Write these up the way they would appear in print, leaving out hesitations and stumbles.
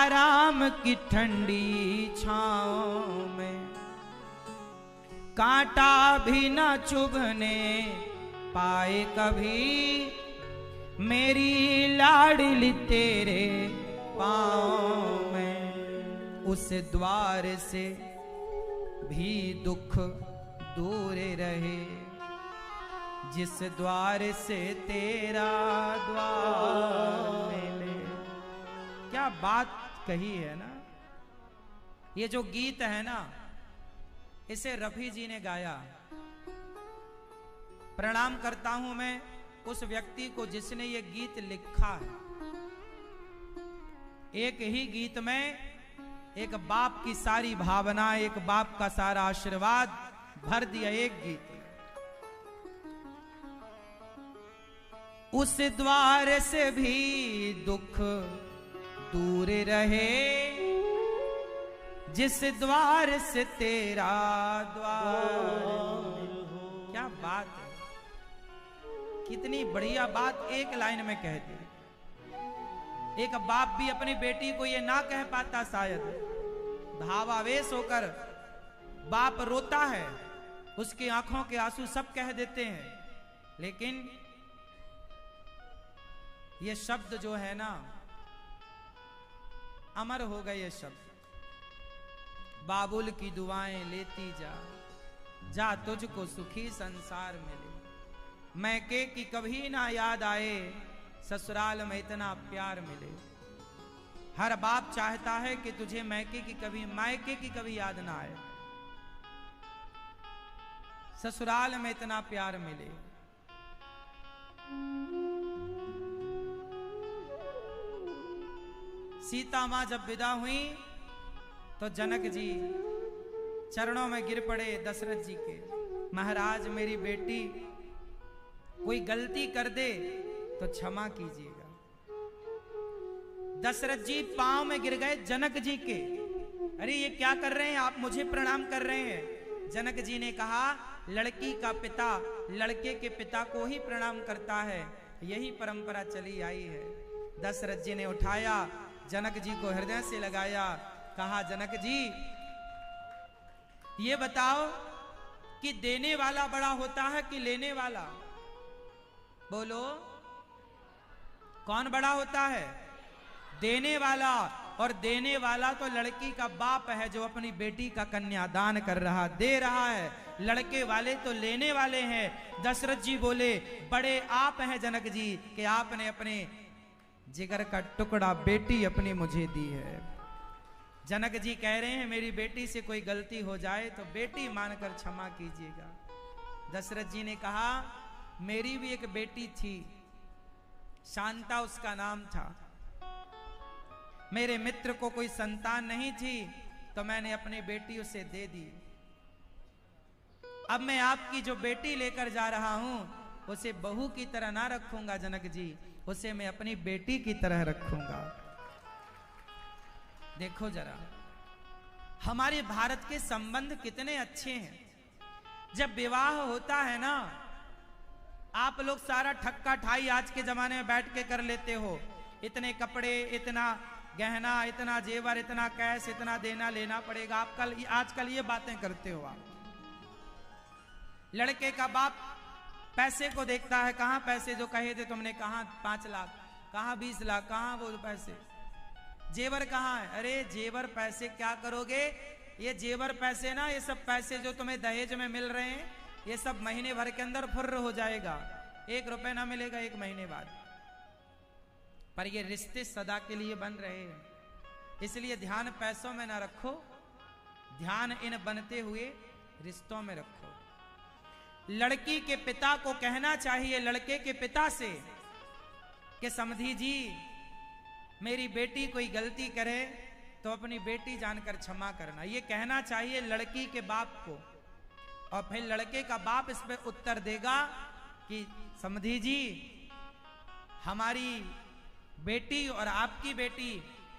आराम की ठंडी छाँव में, कांटा भी न चुभने पाए कभी मेरी लाडली तेरे पाँव में। उस द्वार से भी दुख दूर रहे, जिस द्वार से तेरा द्वार मिले। क्या बात कही है ना। ये जो गीत है ना, इसे रफी जी ने गाया। प्रणाम करता हूं मैं उस व्यक्ति को जिसने ये गीत लिखा है। एक ही गीत में एक बाप की सारी भावना, एक बाप का सारा आशीर्वाद भर दिया एक गीत। उस द्वार से भी दुख दूर रहे, जिस द्वार से तेरा द्वार। क्या बात है, कितनी बढ़िया बात एक लाइन में कह दी। एक बाप भी अपनी बेटी को ये ना कह पाता शायद, भावावेश होकर बाप रोता है, उसकी आंखों के आंसू सब कह देते हैं, लेकिन ये शब्द जो है ना, अमर हो गए ये शब्द। बाबुल की दुआएं लेती जा, जा तुझको सुखी संसार मिले। मैके की कभी ना याद आए, ससुराल में इतना प्यार मिले। हर बाप चाहता है कि तुझे मैके की कभी याद ना आए, ससुराल में इतना प्यार मिले। सीता मां जब विदा हुई तो जनक जी चरणों में गिर पड़े दशरथ जी के। महाराज मेरी बेटी कोई गलती कर दे तो क्षमा कीजिएगा। दशरथ जी पांव में गिर गए जनक जी के। अरे ये क्या कर रहे हैं आप, मुझे प्रणाम कर रहे हैं। जनक जी ने कहा लड़की का पिता लड़के के पिता को ही प्रणाम करता है, यही परंपरा चली आई है। दशरथ जी ने उठाया, जनक जी को हृदय से लगाया, कहा जनक जी ये बताओ कि देने वाला बड़ा होता है कि लेने वाला? बोलो कौन बड़ा होता है? देने वाला। और देने वाला तो लड़की का बाप है जो अपनी बेटी का कन्यादान कर रहा, दे रहा है। लड़के वाले तो लेने वाले हैं। दशरथ जी बोले बड़े आप हैं जनक जी कि आपने अपने जिगर का टुकड़ा बेटी अपनी मुझे दी है। जनक जी कह रहे हैं मेरी बेटी से कोई गलती हो जाए तो बेटी मानकर क्षमा कीजिएगा। दशरथ जी ने कहा मेरी भी एक बेटी थी, शांता उसका नाम था। मेरे मित्र को कोई संतान नहीं थी तो मैंने अपनी बेटी उसे दे दी। अब मैं आपकी जो बेटी लेकर जा रहा हूं उसे बहू की तरह ना रखूंगा जनक जी, उसे मैं अपनी बेटी की तरह रखूंगा। देखो जरा हमारे भारत के संबंध कितने अच्छे हैं। जब विवाह होता है ना, आप लोग सारा ठक्का ठाई आज के जमाने में बैठ के कर लेते हो। इतने कपड़े, इतना गहना, इतना जेवर, इतना कैश, इतना देना लेना पड़ेगा। आप कल आजकल ये बातें करते हो आप। लड़के का बाप पैसे को देखता है, कहां पैसे जो कहे थे तुमने, कहां 5 लाख, कहां 20 लाख, कहां वो पैसे, जेवर कहां है? अरे जेवर पैसे क्या करोगे? ये जेवर पैसे ना, ये सब पैसे जो तुम्हें दहेज में मिल रहे हैं, ये सब महीने भर के अंदर फुर्र हो जाएगा। 1 रुपए ना मिलेगा 1 महीने बाद। पर ये रिश्ते सदा के लिए बन रहे हैं, इसलिए ध्यान पैसों में ना रखो, ध्यान इन बनते हुए रिश्तों में रखो। लड़की के पिता को कहना चाहिए लड़के के पिता से कि समधी जी मेरी बेटी कोई गलती करे तो अपनी बेटी जानकर क्षमा करना, ये कहना चाहिए लड़की के बाप को। और फिर लड़के का बाप इस पे उत्तर देगा कि समधी जी हमारी बेटी और आपकी बेटी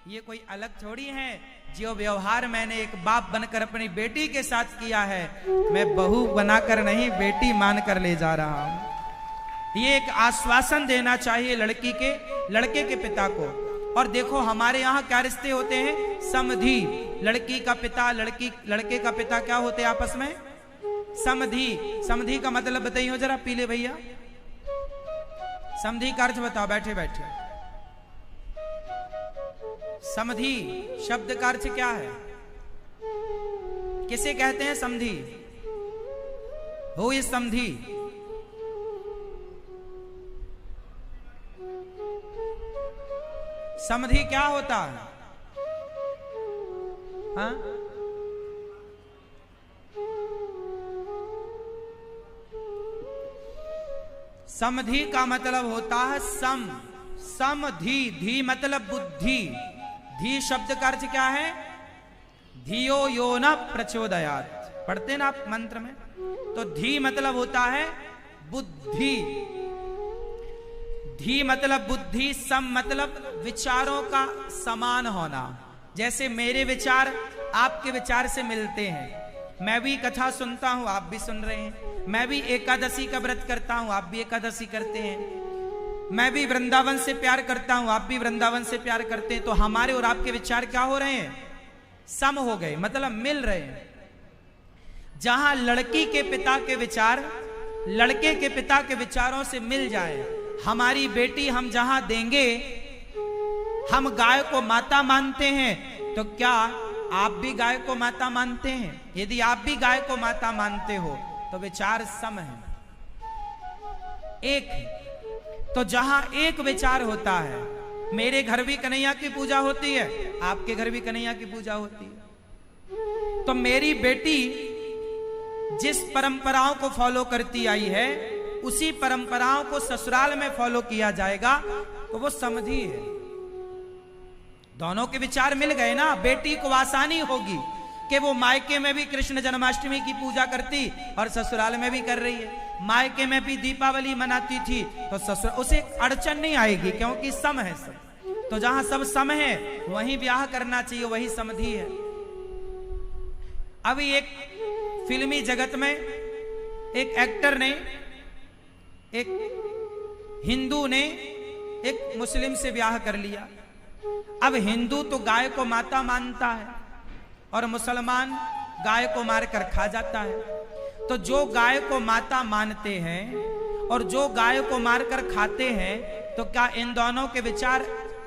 ये कोई अलग थोड़ी है। जो व्यवहार मैंने एक बाप बनकर अपनी बेटी के साथ किया है, मैं बहू बनाकर नहीं बेटी मानकर ले जा रहा हूं। ये एक आश्वासन देना चाहिए लड़के के पिता को। और देखो हमारे यहाँ क्या रिश्ते होते हैं, समधी। लड़की का पिता लड़के का पिता क्या होते हैं आपस में, समधी। समधी का मतलब बताइए जरा पीले भैया, समधी का अर्थ बताओ, बैठे बैठे। समधी शब्द का अर्थ क्या है, किसे कहते हैं समधी? हु इज समधी? समधी क्या होता है? हाँ? समधी का मतलब होता है समधी। धी मतलब बुद्धि। धी शब्द का अर्थ क्या है? धियो यो न प्रचोदयात्, पढ़ते ना आप मंत्र में। तो धी मतलब होता है बुद्धि। धी मतलब बुद्धि, सम मतलब विचारों का समान होना। जैसे मेरे विचार आपके विचार से मिलते हैं। मैं भी कथा सुनता हूं, आप भी सुन रहे हैं। मैं भी एकादशी का व्रत करता हूं, आप भी एकादशी करते हैं। मैं भी वृंदावन से प्यार करता हूं, आप भी वृंदावन से प्यार करते हैं। तो हमारे और आपके विचार क्या हो रहे हैं? सम हो गए, मतलब मिल रहे हैं। जहां लड़की के पिता के विचार लड़के के पिता के विचारों से मिल जाए, हमारी बेटी हम जहां देंगे, हम गाय को माता मानते हैं, तो क्या आप भी गाय को माता मानते हैं? यदि आप भी गाय को माता मानते हो तो विचार सम है, एक है। तो जहां एक विचार होता है, मेरे घर भी कन्हैया की पूजा होती है, आपके घर भी कन्हैया की पूजा होती है। तो मेरी बेटी जिस परंपराओं को फॉलो करती आई है, उसी परंपराओं को ससुराल में फॉलो किया जाएगा, तो वो समधी है। दोनों के विचार मिल गए ना। बेटी को आसानी होगी कि वो मायके में भी कृष्ण जन्माष्टमी की पूजा करती और ससुराल में भी कर रही है। मायके में भी दीपावली मनाती थी तो ससुर उसे अड़चन नहीं आएगी, क्योंकि सम है सब। तो जहां सब सम है वहीं ब्याह करना चाहिए, वही समधी है। अभी एक फिल्मी जगत में एक एक्टर ने, एक हिंदू ने एक मुस्लिम से ब्याह कर लिया। अब हिंदू तो गाय को माता मानता है और मुसलमान गाय को मारकर खा जाता है। तो जो गाय को माता मानते हैं और जो गाय को मारकर खाते हैं, तो क्या इन दोनों के विचार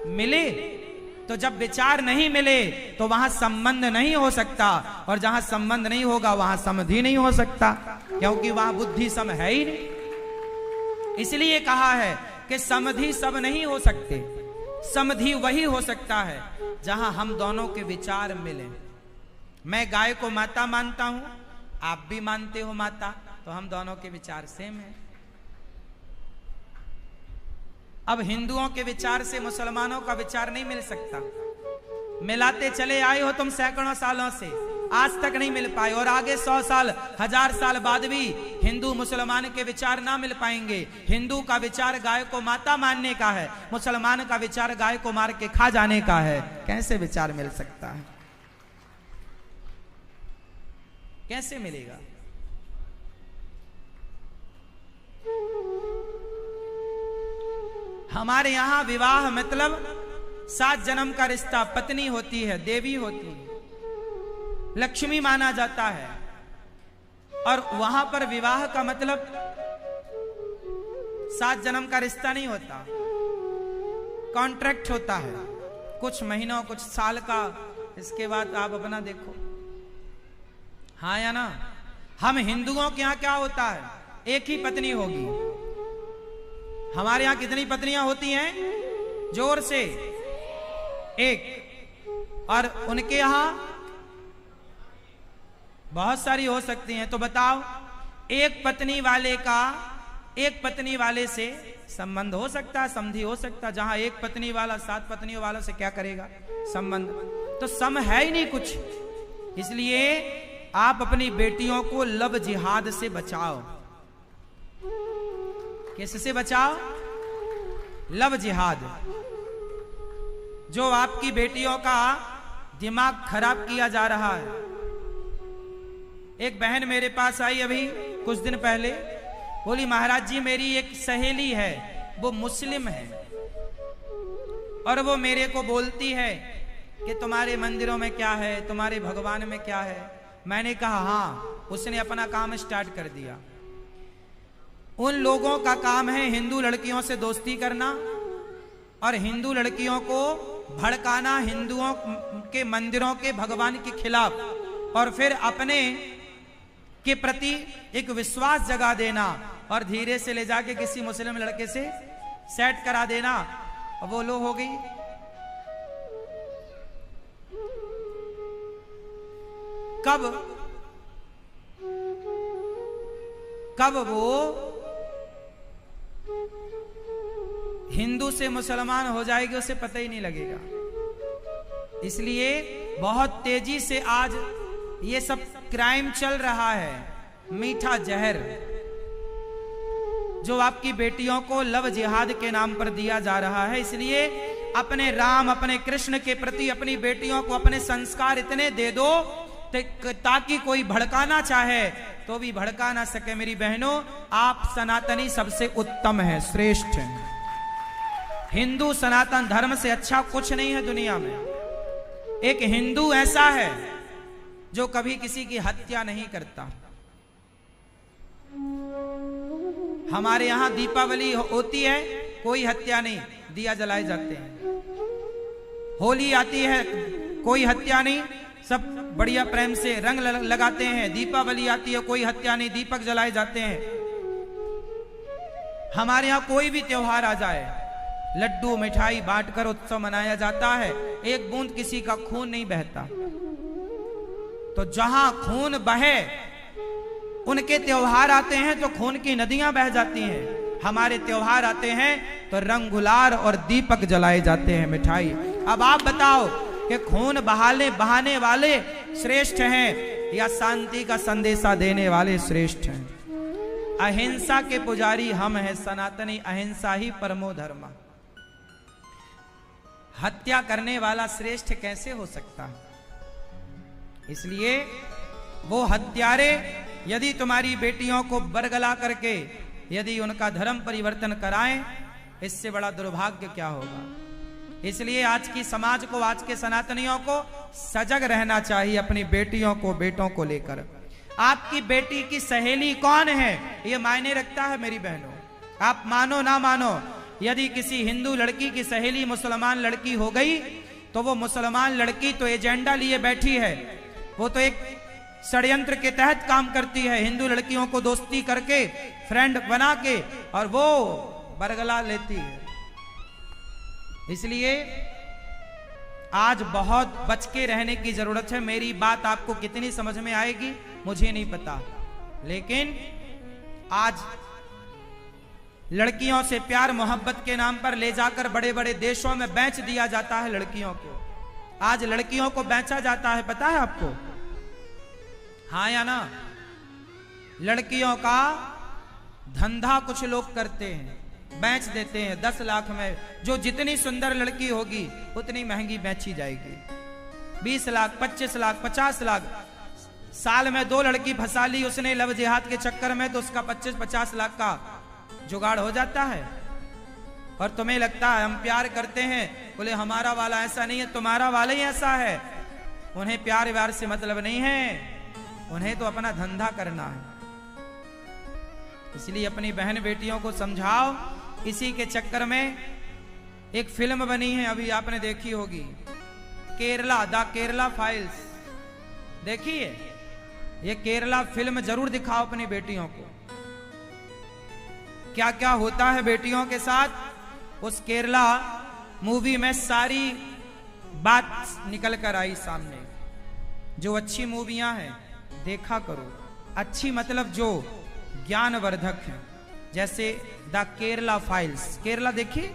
मिले? तो जब विचार नहीं मिले तो वहां संबंध नहीं हो सकता, और जहां संबंध नहीं होगा वहां समधी नहीं हो सकता, क्योंकि वहां बुद्धि सम है ही नहीं। इसलिए कहा है कि समधी सब नहीं हो सकते, समधी वही हो सकता है जहां हम दोनों के विचार मिले। मैं गाय को माता मानता हूं, आप भी मानते हो माता, तो हम दोनों के विचार सेम है। अब हिंदुओं के विचार से मुसलमानों का विचार नहीं मिल सकता। मिलाते चले आए हो तुम सैकड़ों सालों से, आज तक नहीं मिल पाए, और आगे 100 साल 1000 साल बाद भी हिंदू मुसलमान के विचार ना मिल पाएंगे। हिंदू का विचार गाय को माता मानने का है, मुसलमान का विचार गाय को मार के खा जाने का है। कैसे विचार मिल सकता है? कैसे मिलेगा? हमारे यहां विवाह मतलब 7 जन्म का रिश्ता। पत्नी होती है, देवी होती है, लक्ष्मी माना जाता है। और वहां पर विवाह का मतलब 7 जन्म का रिश्ता नहीं होता, कॉन्ट्रैक्ट होता है, कुछ महीनों कुछ साल का। इसके बाद आप अपना देखो, हाँ या ना। हम हिंदुओं के यहां क्या होता है? एक ही पत्नी होगी। हमारे यहां कितनी पत्नियां होती हैं? जोर से, एक। और उनके यहां बहुत सारी हो सकती हैं। तो बताओ, एक पत्नी वाले का एक पत्नी वाले से संबंध हो सकता है, समधी हो सकता है। जहां एक पत्नी वाला 7 पत्नियों वालों से क्या करेगा संबंध? तो सम है ही नहीं कुछ। इसलिए आप अपनी बेटियों को लव जिहाद से बचाओ। किससे बचाओ? लव जिहाद। जो आपकी बेटियों का दिमाग खराब किया जा रहा है। एक बहन मेरे पास आई अभी कुछ दिन पहले, बोली महाराज जी मेरी एक सहेली है, वो मुस्लिम है, और वो मेरे को बोलती है कि तुम्हारे मंदिरों में क्या है, तुम्हारे भगवान में क्या है। मैंने कहा हाँ। उसने अपना काम स्टार्ट कर दिया। उन लोगों का काम है हिंदू लड़कियों से दोस्ती करना और हिंदू लड़कियों को भड़काना हिंदुओं के मंदिरों के भगवान के खिलाफ, और फिर अपने के प्रति एक विश्वास जगा देना और धीरे से ले जाके किसी मुस्लिम लड़के से सेट करा देना। वो लो हो गई। कब वो हिंदू से मुसलमान हो जाएगी उसे पता ही नहीं लगेगा। इसलिए बहुत तेजी से आज ये सब क्राइम चल रहा है, मीठा जहर जो आपकी बेटियों को लव जिहाद के नाम पर दिया जा रहा है। इसलिए अपने राम अपने कृष्ण के प्रति अपनी बेटियों को अपने संस्कार इतने दे दो ताकि कोई भड़काना चाहे तो भी भड़का ना सके। मेरी बहनों, आप सनातनी सबसे उत्तम है, श्रेष्ठ है। हिंदू सनातन धर्म से अच्छा कुछ नहीं है दुनिया में। एक हिंदू ऐसा है जो कभी किसी की हत्या नहीं करता। हमारे यहां दीपावली होती है, कोई हत्या नहीं, दिया जलाए जाते हैं। होली आती है, कोई हत्या नहीं, सब बढ़िया प्रेम से रंग लगाते हैं। दीपावली आती है, कोई हत्या नहीं, दीपक जलाए जाते हैं। हमारे यहां कोई भी त्योहार आ जाए, लड्डू मिठाई बांटकर उत्सव मनाया जाता है, एक बूंद किसी का खून नहीं बहता। तो जहां खून बहे उनके त्योहार आते हैं तो खून की नदियां बह जाती हैं। हमारे त्योहार आते हैं तो रंग गुलाल और दीपक जलाए जाते हैं, मिठाई। अब आप बताओ कि खून बहाने वाले श्रेष्ठ हैं या शांति का संदेशा देने वाले श्रेष्ठ हैं? अहिंसा के पुजारी हम हैं सनातनी, अहिंसा ही परमो धर्म। हत्या करने वाला श्रेष्ठ कैसे हो सकता है? इसलिए वो हत्यारे यदि तुम्हारी बेटियों को बरगला करके यदि उनका धर्म परिवर्तन कराएं, इससे बड़ा दुर्भाग्य क्या होगा। इसलिए आज की समाज को, आज के सनातनियों को सजग रहना चाहिए अपनी बेटियों को, बेटों को लेकर। आपकी बेटी की सहेली कौन है ये मायने रखता है मेरी बहनों। आप मानो ना मानो, यदि किसी हिंदू लड़की की सहेली मुसलमान लड़की हो गई तो वो मुसलमान लड़की तो एजेंडा लिए बैठी है, वो तो एक षड्यंत्र के तहत काम करती है। हिंदू लड़कियों को दोस्ती करके, फ्रेंड बना के, और वो बरगला लेती है। इसलिए आज बहुत बच के रहने की जरूरत है। मेरी बात आपको कितनी समझ में आएगी मुझे नहीं पता, लेकिन आज लड़कियों से प्यार मोहब्बत के नाम पर ले जाकर बड़े बड़े देशों में बेच दिया जाता है लड़कियों को। आज लड़कियों को बेचा जाता है, पता है आपको? हाँ या ना? लड़कियों का धंधा कुछ लोग करते हैं, बेच देते हैं 10 लाख में। जो जितनी सुंदर लड़की होगी उतनी महंगी बेची जाएगी। 20 लाख, 25 लाख, 50 लाख। साल में 2 लड़की फंसा ली उसने लव जिहाद के चक्कर में, तो उसका 25-50 लाख का जुगाड़ हो जाता है। और तुम्हें लगता है हम प्यार करते हैं, बोले हमारा वाला ऐसा नहीं है, तुम्हारा वाला ही ऐसा है। उन्हें प्यार व्यार से मतलब नहीं है, उन्हें तो अपना धंधा करना है। इसलिए अपनी बहन बेटियों को समझाओ। इसी के चक्कर में एक फिल्म बनी है, अभी आपने देखी होगी, केरला, द केरला फाइल्स। देखिए, ये केरला फिल्म जरूर दिखाओ अपनी बेटियों को, क्या क्या होता है बेटियों के साथ। उस केरला मूवी में सारी बात निकल कर आई सामने। जो अच्छी मूवियां हैं देखा करो, अच्छी मतलब जो ज्ञानवर्धक है, जैसे द केरला फाइल्स। केरला देखिए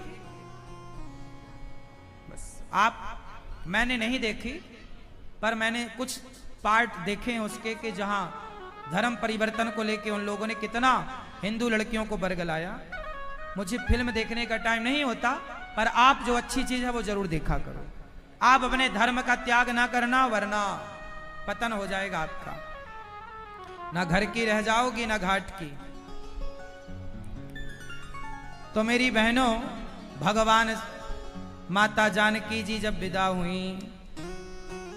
बस आप, मैंने नहीं देखी पर मैंने कुछ पार्ट देखे हैं उसके, कि जहां धर्म परिवर्तन को लेके उन लोगों ने कितना हिंदू लड़कियों को बरगलाया। मुझे फिल्म देखने का टाइम नहीं होता, पर आप जो अच्छी चीज है वो जरूर देखा करो। आप अपने धर्म का त्याग ना करना, वरना पतन हो जाएगा आपका। ना घर की रह जाओगी ना घाट की। तो मेरी बहनों, भगवान माता जानकी जी जब विदा हुई,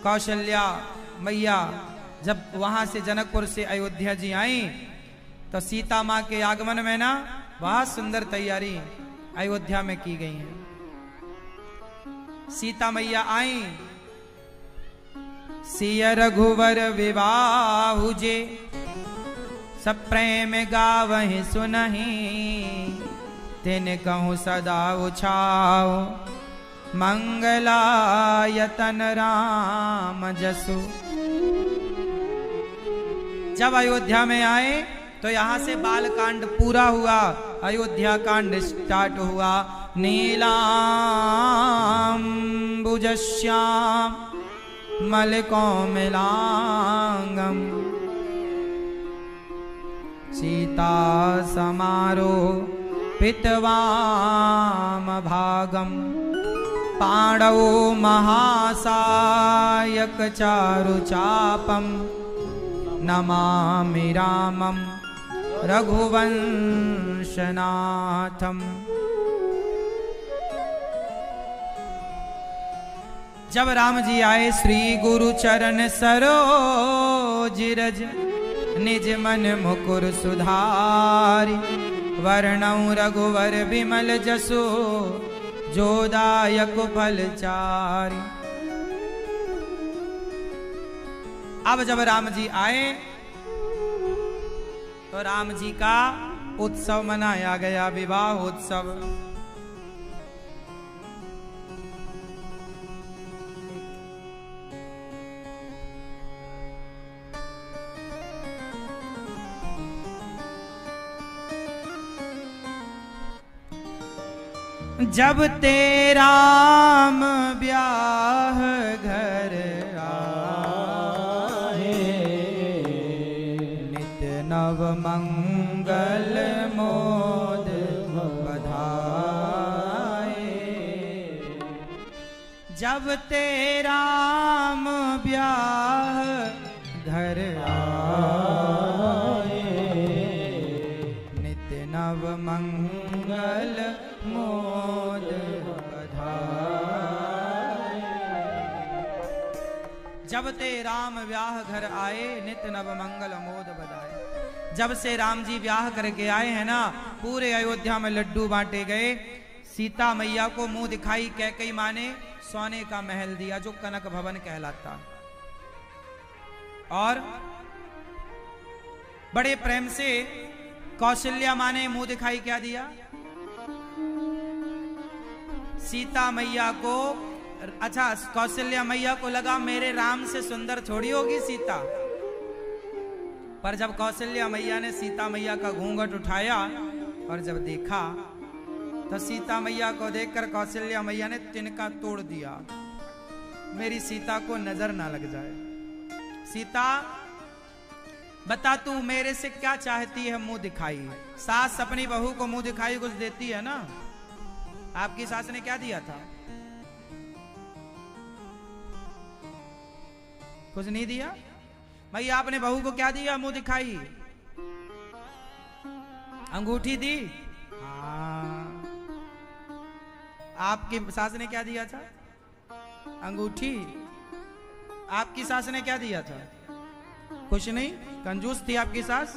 कौशल्या मैया जब वहां से जनकपुर से अयोध्या जी आई, तो सीता माँ के आगमन में ना बहुत सुंदर तैयारी अयोध्या में की गई है। सीता मैया आई, सिय रघुवर विवाहु जे, सब प्रेम गावहि सुनहि, तिन कहूँ सदा उछाओ, मंगलायतन राम जसु। जब अयोध्या में आए तो यहां से बाल कांड पूरा हुआ, अयोध्या कांड स्टार्ट हुआ। नीलाम्बुजश्याम मलकोमलांगम, सीता समारो पितवाम भागम, पांडवो महासायक चारुचापम, नमामि रामम रघुवंशनाथम। जब राम जी आए, श्री गुरु चरण सरोज रज, निज मन मुकुर सुधारि, वर्णौ रघुवर विमल जसो, जोदायक फलचारि। अब जब राम जी आए तो राम जी का उत्सव मनाया गया, विवाह उत्सव। जब तेरा ब्याह घर आए, नित नव मंगल मोद बधाए। जब तेरा ब्याह घर आए, नित नव मंगल मोद बधाए। जब ते राम ब्याह घर आए, नित नव मंगल मोद बधाए। जब से राम जी ब्याह करके आए हैं ना, पूरे अयोध्या में लड्डू बांटे गए। सीता मैया को मुंह दिखाई कैकेयी माँ ने सोने का महल दिया, जो कनक भवन कहलाता। और बड़े प्रेम से कौशल्या माँ ने मुंह दिखाई क्या दिया? सीता मैया को, अच्छा कौशल्या मैया को लगा मेरे राम से सुंदर थोड़ी होगी सीता, पर जब कौशल्या मैया ने सीता मैया का घूंघट उठाया और जब देखा तो सीता मैया को देखकर कौशल्या मैया ने तिनका तोड़ दिया, मेरी सीता को नजर ना लग जाए। सीता बता तू मेरे से क्या चाहती है, मुंह दिखाई। सास अपनी बहू को मुंह दिखाई कुछ देती है ना। आपकी सास ने क्या दिया था? कुछ नहीं दिया। भैया आपने बहू को क्या दिया मुंह दिखाई? अंगूठी दी। हाँ, आपकी सास ने क्या दिया था? अंगूठी। आपकी सास ने क्या दिया था? कुछ नहीं, कंजूस थी आपकी सास।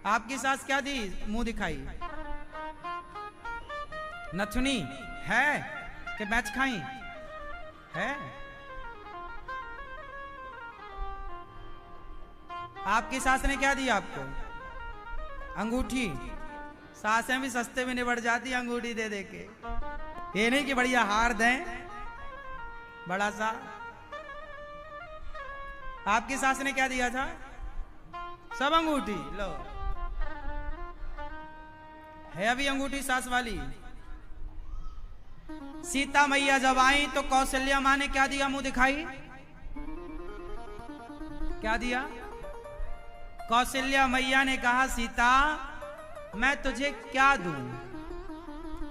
आपकी सास क्या दी मुंह दिखाई? नथुनी है कि मैच खाई है? आपकी सास ने क्या दिया आपको? अंगूठी। सासें भी सस्ते में निबट जाती अंगूठी दे दे के। ये नहीं कि बढ़िया हार दें बड़ा सा। आपकी सास ने क्या दिया था? सब अंगूठी। लो है अभी अंगूठी सास वाली। सीता मैया जब आई तो कौशल्या माँ ने क्या दिया मुंह दिखाई? क्या दिया? कौशल्या मैया ने कहा सीता मैं तुझे क्या दूं,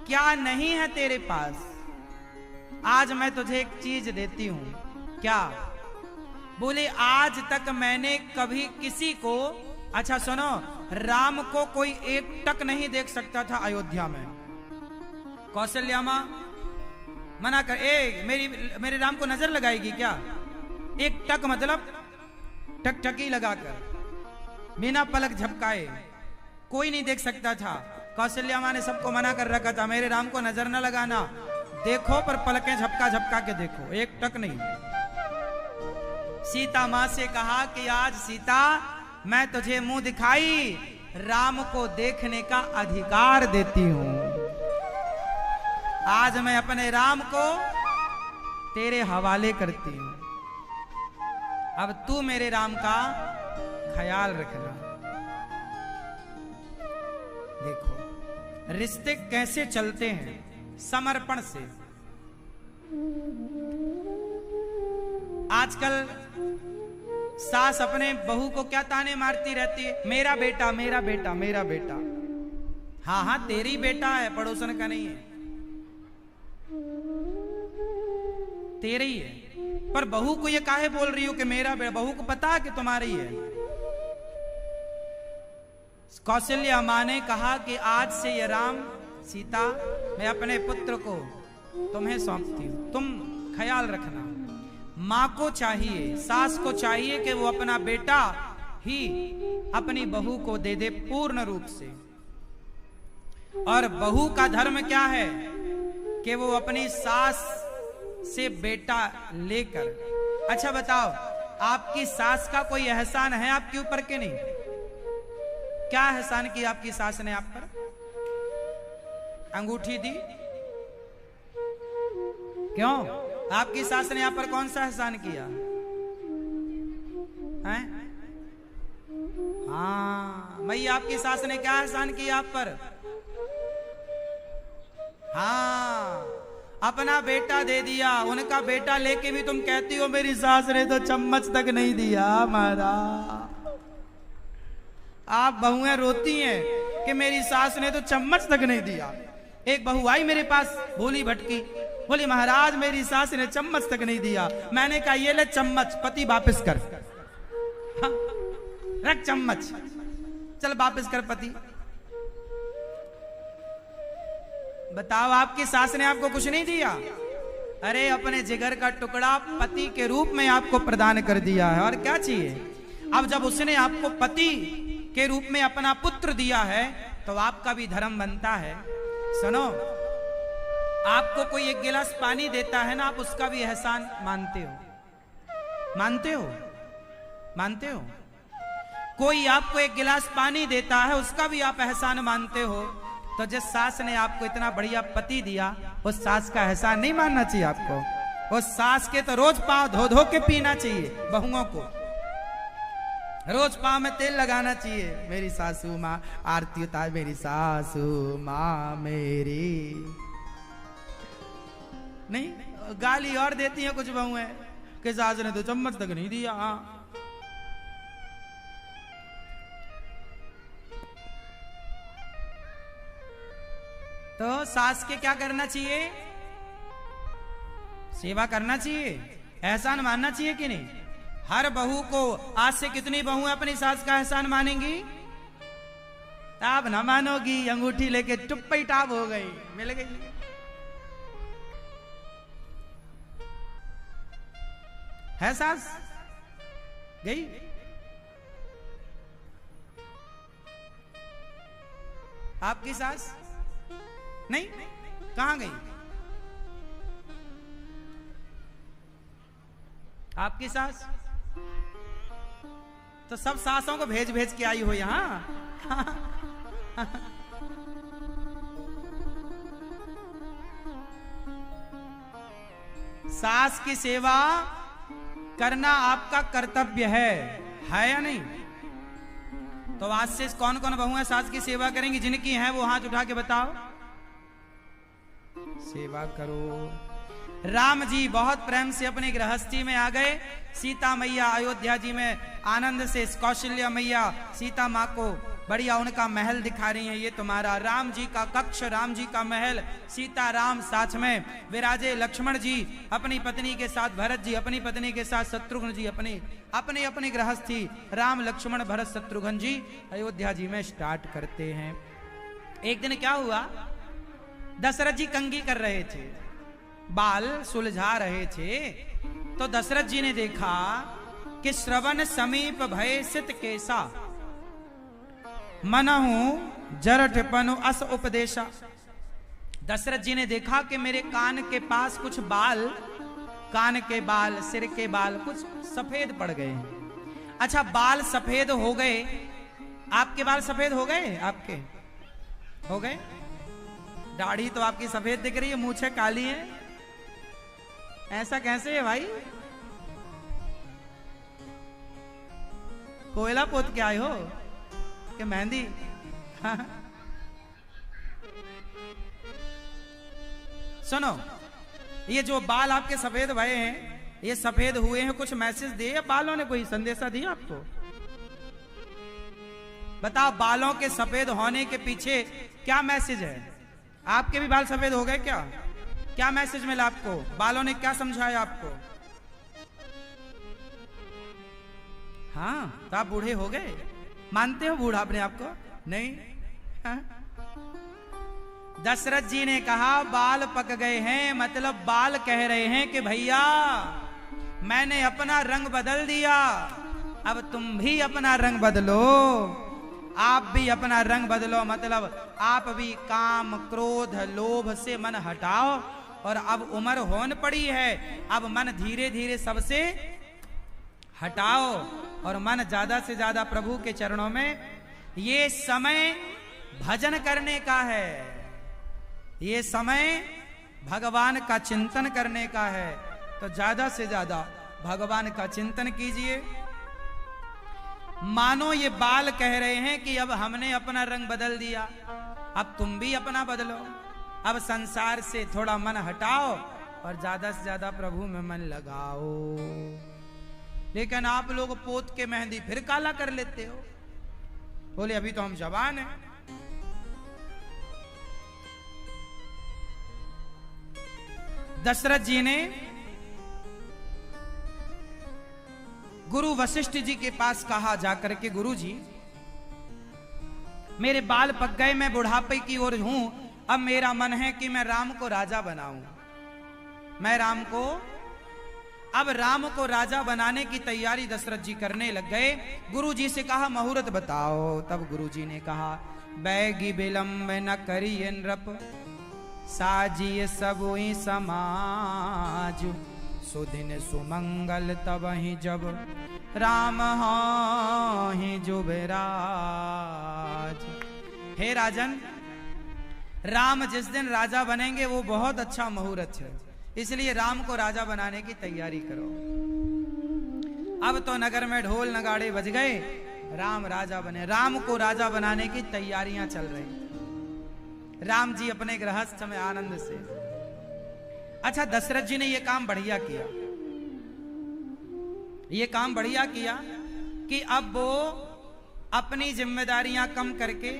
क्या नहीं है तेरे पास, आज मैं तुझे एक चीज देती हूं। क्या? बोले आज तक मैंने कभी किसी को, अच्छा सुनो, राम को कोई एक टक नहीं देख सकता था अयोध्या में। कौशल्या मां मना कर, मेरे राम को नजर लगाएगी क्या? एक टक मतलब टकटकी लगाकर, बिना पलक झपकाए कोई नहीं देख सकता था। कौशल्या मां ने सबको मना कर रखा था, मेरे राम को नजर न लगाना, देखो पर पलकें झपका झपका के देखो, एक टक नहीं। सीता मां से कहा कि आज सीता मैं तुझे मुंह दिखाई राम को देखने का अधिकार देती हूं। आज मैं अपने राम को तेरे हवाले करती हूं, अब तू मेरे राम का ख्याल रखना। देखो रिश्ते कैसे चलते हैं, समर्पण से। आजकल सास अपने बहू को क्या ताने मारती रहती है, मेरा बेटा मेरा बेटा मेरा बेटा। हाँ हाँ तेरी बेटा है, पड़ोसन का नहीं है, तेरे ही है। पर बहू को ये काहे बोल रही हो कि मेरा बेटा? बहू को पता है कि तुम्हारी है। कौशल्या मां ने कहा कि आज से ये राम सीता मैं अपने पुत्र को तुम्हें सौंपती हूं, तुम ख्याल रखना। मां को चाहिए, सास को चाहिए कि वो अपना बेटा ही अपनी बहू को दे दे पूर्ण रूप से। और बहू का धर्म क्या है कि वो अपनी सास से बेटा लेकर। अच्छा बताओ, आपकी सास का कोई एहसान है आपके ऊपर के नहीं? क्या एहसान किया आपकी सास ने आप पर? अंगूठी दी? क्यों? आपकी सास ने आप पर कौन सा एहसान किया है? हाँ मैया, आपकी सास ने क्या एहसान किया आप पर? हाँ अपना बेटा दे दिया। उनका बेटा लेके भी तुम कहती हो मेरी सास ने तो चम्मच तक नहीं दिया हमारा। आप बहुएं रोती हैं कि मेरी सास ने तो चम्मच तक नहीं दिया। एक बहू आई मेरे पास, भोली भटकी, बोली महाराज मेरी सास ने चम्मच तक नहीं दिया। मैंने कहा ये ले चम्मच, पति वापस कर। हाँ, रख चम्मच, चल वापस कर पति। बताओ आपकी सास ने आपको कुछ नहीं दिया? अरे अपने जिगर का टुकड़ा पति के रूप में आपको प्रदान कर दिया है, और क्या चाहिए? अब जब उसने आपको पति के रूप में अपना पुत्र दिया है तो आपका भी धर्म बनता है। सुनो, आपको कोई एक गिलास पानी देता है ना, आप उसका भी एहसान मानते हो? मानते हो? मानते हो? कोई आपको एक गिलास पानी देता है, उसका भी आप एहसान मानते हो। तो जिस सास ने आपको इतना बढ़िया पति दिया, उस सास का एहसान नहीं मानना चाहिए आपको? उस सास के तो रोज पांव धो धो के पीना चाहिए। बहुओं को रोज पांव में तेल लगाना चाहिए। मेरी सासू माँ आरती उतार, मेरी सासू माँ मेरी। नहीं, गाली और देती है कुछ बहुएं कि सास ने तो चम्मच तक नहीं दिया। तो सास के क्या करना चाहिए? सेवा करना चाहिए, एहसान मानना चाहिए कि नहीं? हर बहू को आज से कितनी बहुएं अपनी सास का एहसान मानेंगी? आप ना मानोगी, अंगूठी लेके टुप्पी टाप हो गई, मिल गई। है सास गई? आपकी सास नहीं, कहां गई? आपकी सास तो सब सासों को भेज भेज के आई हो यहां। सास की सेवा करना आपका कर्तव्य है या नहीं? तो आज से कौन कौन बहुएं सास की सेवा करेंगी? जिनकी हैं वो हाथ उठा के बताओ। सेवा करो। राम जी बहुत प्रेम से अपनी गृहस्थी में आ गए। सीता मैया अयोध्या जी में आनंद से, कौशल्या मैया सीता माँ को बढ़िया उनका महल दिखा रही हैं। ये तुम्हारा राम जी का कक्ष, राम जी का महल, सीता राम साथ में विराजे, लक्ष्मण जी अपनी पत्नी के साथ, भरत जी अपनी पत्नी के साथ, शत्रुघ्न जी अपनी अपनी गृहस्थी, राम लक्ष्मण भरत शत्रुघ्न जी अयोध्या जी में स्टार्ट करते हैं। एक दिन क्या हुआ, दशरथ जी कंघी कर रहे थे, बाल सुलझा रहे थे, तो दशरथ जी ने देखा कि श्रवण समीप भय सित केसा, मनहु जरठपनु अस उपदेशा। दशरथ जी ने देखा कि मेरे कान के पास कुछ बाल, कान के बाल, सिर के बाल कुछ सफेद पड़ गए। अच्छा, बाल सफेद हो गए, आपके बाल सफेद हो गए? आपके हो गए? दाढ़ी तो आपकी सफेद दिख रही है, मूछें काली है, ऐसा कैसे है भाई? कोयला पोत के आए हो कि मेहंदी? सुनो, ये जो बाल आपके सफेद भये हैं, ये सफेद हुए हैं, कुछ मैसेज दिए या बालों ने कोई संदेशा दिया आपको? बताओ, बालों के सफेद होने के पीछे क्या मैसेज है? आपके भी बाल सफेद हो गए क्या? क्या मैसेज मिला आपको? बालों ने क्या समझाया आपको? हाँ, तो आप बूढ़े हो गए? मानते हो बूढ़ा अपने आप को? नहीं? हाँ? दशरथ जी ने कहा बाल पक गए हैं, मतलब बाल कह रहे हैं कि भैया मैंने अपना रंग बदल दिया, अब तुम भी अपना रंग बदलो, आप भी अपना रंग बदलो, मतलब आप भी काम क्रोध लोभ से मन हटाओ, और अब उम्र होन पड़ी है, अब मन धीरे धीरे सबसे हटाओ और मन ज्यादा से ज्यादा प्रभु के चरणों में। ये समय भजन करने का है, ये समय भगवान का चिंतन करने का है, तो ज्यादा से ज्यादा भगवान का चिंतन कीजिए। मानो ये बाल कह रहे हैं कि अब हमने अपना रंग बदल दिया, अब तुम भी अपना बदलो, अब संसार से थोड़ा मन हटाओ और ज्यादा से ज्यादा प्रभु में मन लगाओ। लेकिन आप लोग पोत के मेहंदी फिर काला कर लेते हो, बोले अभी तो हम जवान हैं। दशरथ जी ने गुरु वशिष्ठ जी के पास कहा जाकर के, गुरु जी मेरे बाल पक गए, मैं बुढ़ापे की ओर हूं, अब मेरा मन है कि मैं राम को राजा बनाऊं। मैं राम को राजा बनाने की तैयारी दशरथ जी करने लग गए। गुरु जी से कहा मुहूर्त बताओ। तब गुरु जी ने कहा बैगी विलंब न करिए नृप, साजिए सबोई समाज, सुदिन सुमंगल तब ही जब राम ही जुबराज। हे राजन, राम जिस दिन राजा बनेंगे वो बहुत अच्छा मुहूर्त है, इसलिए राम को राजा बनाने की तैयारी करो। अब तो नगर में ढोल नगाड़े बज गए, राम राजा बने, राम को राजा बनाने की तैयारियां चल रही। राम जी अपने गृहस्थ में आनंद से। अच्छा, दशरथ जी ने यह काम बढ़िया किया, ये काम बढ़िया किया कि अब वो अपनी जिम्मेदारियां कम करके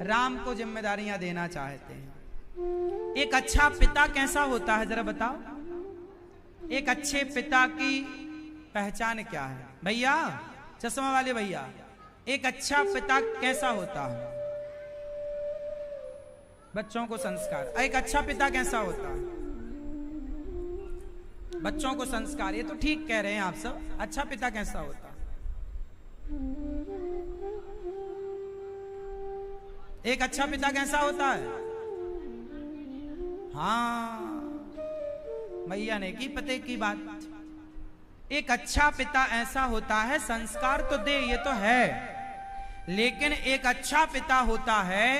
राम को जिम्मेदारियां देना चाहते हैं। एक अच्छा पिता कैसा होता है जरा बताओ? एक अच्छे पिता की पहचान क्या है भैया? चश्मा वाले भैया, एक अच्छा पिता कैसा होता है? बच्चों को संस्कार। एक अच्छा पिता कैसा होता है? बच्चों को संस्कार। ये तो ठीक कह रहे हैं आप सब। अच्छा पिता कैसा होता है? एक अच्छा पिता कैसा होता है? हाँ, मैया ने की पते की बात। एक अच्छा पिता ऐसा होता है, संस्कार तो दे, ये तो है, लेकिन एक अच्छा पिता होता है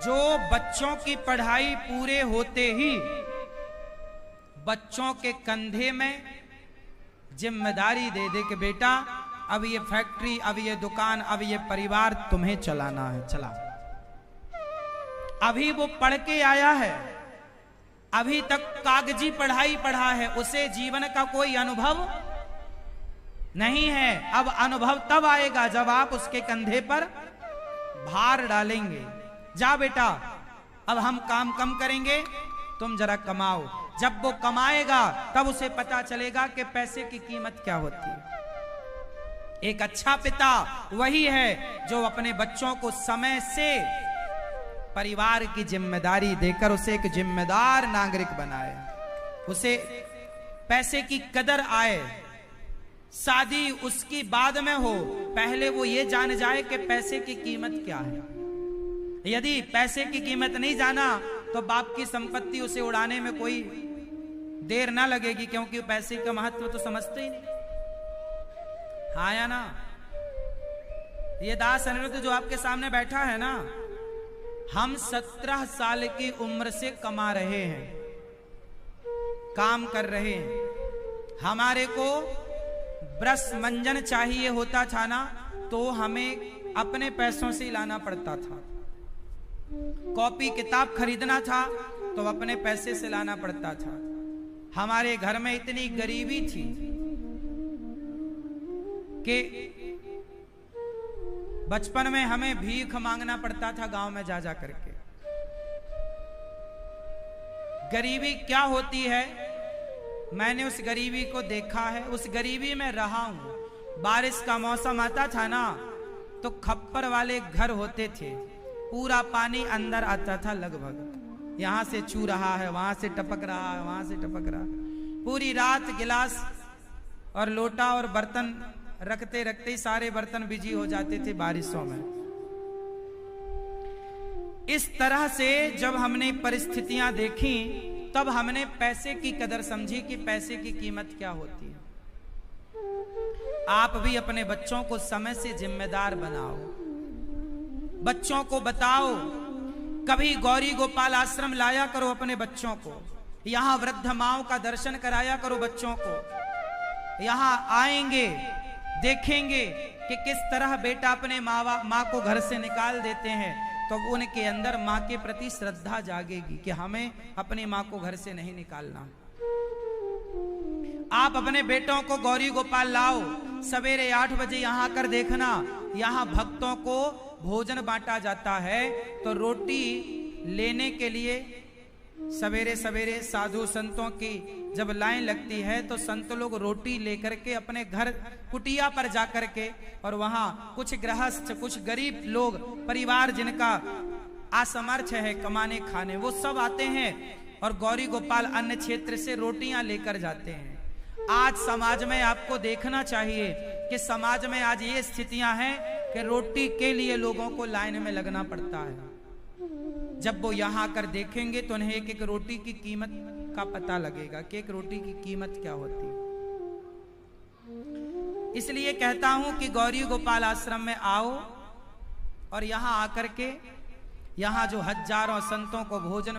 जो बच्चों की पढ़ाई पूरे होते ही बच्चों के कंधे में जिम्मेदारी दे दे कि बेटा अब ये फैक्ट्री, अब ये दुकान, अब ये परिवार तुम्हें चलाना है, चला। अभी वो पढ़ के आया है, अभी तक कागजी पढ़ाई पढ़ा है, उसे जीवन का कोई अनुभव नहीं है। अब अनुभव तब आएगा जब आप उसके कंधे पर भार डालेंगे, जा बेटा अब हम काम कम करेंगे, तुम जरा कमाओ। जब वो कमाएगा तब उसे पता चलेगा कि पैसे की कीमत क्या होती है। एक अच्छा पिता वही है जो अपने बच्चों को समय से परिवार की जिम्मेदारी देकर उसे एक जिम्मेदार नागरिक बनाए, उसे पैसे की कदर आए। शादी उसकी बाद में हो, पहले वो ये जान जाए कि पैसे की कीमत क्या है। यदि पैसे की कीमत नहीं जाना तो बाप की संपत्ति उसे उड़ाने में कोई देर ना लगेगी, क्योंकि पैसे का महत्व तो समझते ही नहीं। हाँ या ना? ये दास अनिरुद्ध जो आपके सामने बैठा है ना, हम 17 साल की उम्र से कमा रहे हैं, काम कर रहे हैं। हमारे को ब्रश मंजन चाहिए होता था ना, तो हमें अपने पैसों से लाना पड़ता था। कॉपी किताब खरीदना था तो अपने पैसे से लाना पड़ता था। हमारे घर में इतनी गरीबी थी कि बचपन में हमें भीख मांगना पड़ता था गांव में जा जा करके। गरीबी क्या होती है मैंने उस गरीबी को देखा है, उस गरीबी में रहा हूं। बारिश का मौसम आता था ना तो खप्पर वाले घर होते थे, पूरा पानी अंदर आता था लगभग, यहां से चू रहा है, वहां से टपक रहा है, वहां से टपक रहा है। पूरी रात गिलास और लोटा और बर्तन रखते रखते ही सारे बर्तन बिजी हो जाते थे बारिशों में। इस तरह से जब हमने परिस्थितियां देखी तब हमने पैसे की कदर समझी कि पैसे की कीमत क्या होती है। आप भी अपने बच्चों को समय से जिम्मेदार बनाओ, बच्चों को बताओ। कभी गौरी गोपाल आश्रम लाया करो अपने बच्चों को, यहां वृद्ध माओं का दर्शन कराया करो बच्चों को। यहां आएंगे, देखेंगे कि किस तरह बेटा अपने माँ को घर से निकाल देते हैं, तो उनके अंदर माँ के प्रति श्रद्धा जागेगी कि हमें अपनी माँ को घर से नहीं निकालना। आप अपने बेटों को गौरी गोपाल लाओ, सवेरे 8 बजे यहां आकर देखना, यहां भक्तों को भोजन बांटा जाता है। तो रोटी लेने के लिए सवेरे सवेरे साधु संतों की जब लाइन लगती है तो संत लोग रोटी लेकर के अपने घर कुटिया पर जाकर के, और वहां कुछ गृहस्थ, कुछ गरीब लोग, परिवार जिनका असमर्थ है कमाने खाने, वो सब आते हैं और गौरी गोपाल अन्य क्षेत्र से रोटियां लेकर जाते हैं। आज समाज में आपको देखना चाहिए कि समाज में आज ये स्थितियां हैं कि रोटी के लिए लोगों को लाइन में लगना पड़ता है। जब वो यहां आकर देखेंगे तो उन्हें एक एक रोटी की कीमत का पता लगेगा कि एक रोटी की कीमत क्या होती है। इसलिए कहता हूं कि गौरी गोपाल आश्रम में आओ और यहां आकर के, यहां जो हजारों संतों को भोजन